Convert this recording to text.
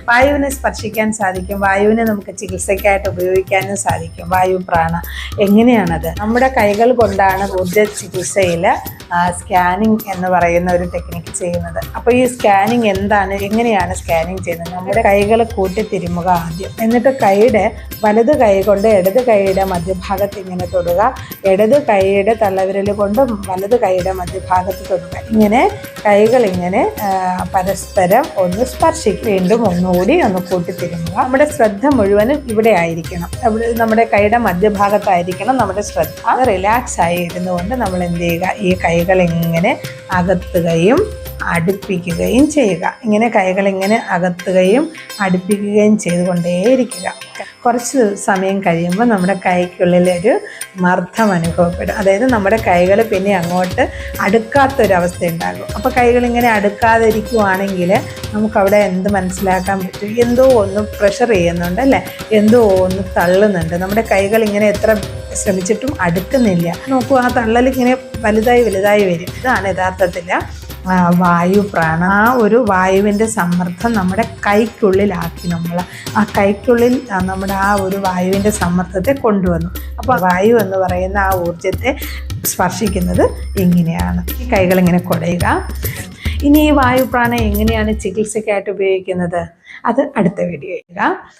വായുവിനെ സ്പർശിക്കാൻ സാധിക്കും, വായുവിനെ നമുക്ക് ചികിത്സയ്ക്കായിട്ട് ഉപയോഗിക്കാനും സാധിക്കും. വായു പ്രാണ എങ്ങനെയാണത്? നമ്മുടെ കൈകൾ കൊണ്ടാണ് ഊർജ്ജ ചികിത്സയിൽ സ്കാനിങ് എന്ന് പറയുന്ന ഒരു ടെക്നിക്ക് ചെയ്യുന്നത്. അപ്പോൾ ഈ സ്കാനിങ് എന്താണ്, എങ്ങനെയാണ് സ്കാനിങ് ചെയ്യുന്നത്? നമ്മുടെ കൈകൾ കൂട്ടി തിരുമുക ആദ്യം. എന്നിട്ട് കൈയുടെ വലത് കൈ കൊണ്ട് ഇടത് കൈയുടെ മധ്യഭാഗത്ത് ഇങ്ങനെ തൊടുക, ഇടത് കൈയുടെ തള്ളവിരൽ കൊണ്ട് വലത് കൈയുടെ മധ്യഭാഗത്ത് തൊടുക. ഇങ്ങനെ കൈകൾ ഇങ്ങനെ പരസ്പരം ഒന്ന് സ്പർശിക്കും. വീണ്ടും ഒന്നുകൂടി ഒന്ന് കൂട്ടി തിരുമുക. നമ്മുടെ ശ്രദ്ധ മുഴുവനും ഇവിടെ ആയിരിക്കണം, നമ്മുടെ കൈയുടെ മധ്യഭാഗത്തായിരിക്കണം നമ്മുടെ ശ്രദ്ധ. റിലാക്സ് ആയി ഇരുന്നുകൊണ്ട് നമ്മൾ എന്ത് ചെയ്യുക, ഈ കൈകൾ ഇങ്ങനെ അകത്തുകയും അടുപ്പിക്കുകയും ചെയ്യുക. ഇങ്ങനെ കൈകൾ ഇങ്ങനെ അകത്തുകയും അടുപ്പിക്കുകയും ചെയ്തുകൊണ്ടേയിരിക്കുക. കുറച്ച് സമയം കഴിയുമ്പോൾ നമ്മുടെ കൈക്കുള്ളിലൊരു മർദ്ദം അനുഭവപ്പെടും. അതായത് നമ്മുടെ കൈകൾ പിന്നെ അങ്ങോട്ട് അടുക്കാത്തൊരവസ്ഥ ഉണ്ടാകും. അപ്പോൾ കൈകളിങ്ങനെ അടുക്കാതിരിക്കുവാണെങ്കിൽ നമുക്കവിടെ എന്ത് മനസ്സിലാക്കാൻ പറ്റും? എന്തോ ഒന്ന് പ്രഷർ ചെയ്യുന്നുണ്ട് അല്ലേ, എന്തോ ഒന്ന് തള്ളുന്നുണ്ട്. നമ്മുടെ കൈകൾ ഇങ്ങനെ എത്ര ശ്രമിച്ചിട്ടും അടുക്കുന്നില്ല. നോക്കൂ, ആ തള്ളലിങ്ങനെ വലുതായി വരും. ഇതാണ് യഥാർത്ഥത്തിൽ വായു പ്രാണ. ആ ഒരു വായുവിൻ്റെ സമ്മർദ്ദം നമ്മുടെ കൈക്കുള്ളിലാക്കി നമ്മൾ ആ കൈക്കുള്ളിൽ നമ്മുടെ ആ ഒരു വായുവിൻ്റെ സമ്മർദ്ദത്തെ കൊണ്ടുവന്നു. അപ്പോൾ വായു എന്ന് പറയുന്ന ആ ഊർജ്ജത്തെ സ്പർശിക്കുന്നത് ഇങ്ങനെയാണ്. ഈ കൈകളിങ്ങനെ കുടയുക. ഇനി ഈ വായു പ്രാണ എങ്ങനെയാണ് ചികിത്സയ്ക്കായിട്ട് ഉപയോഗിക്കുന്നത് അത് അടുത്ത വീഡിയോ ചെയ്യുക.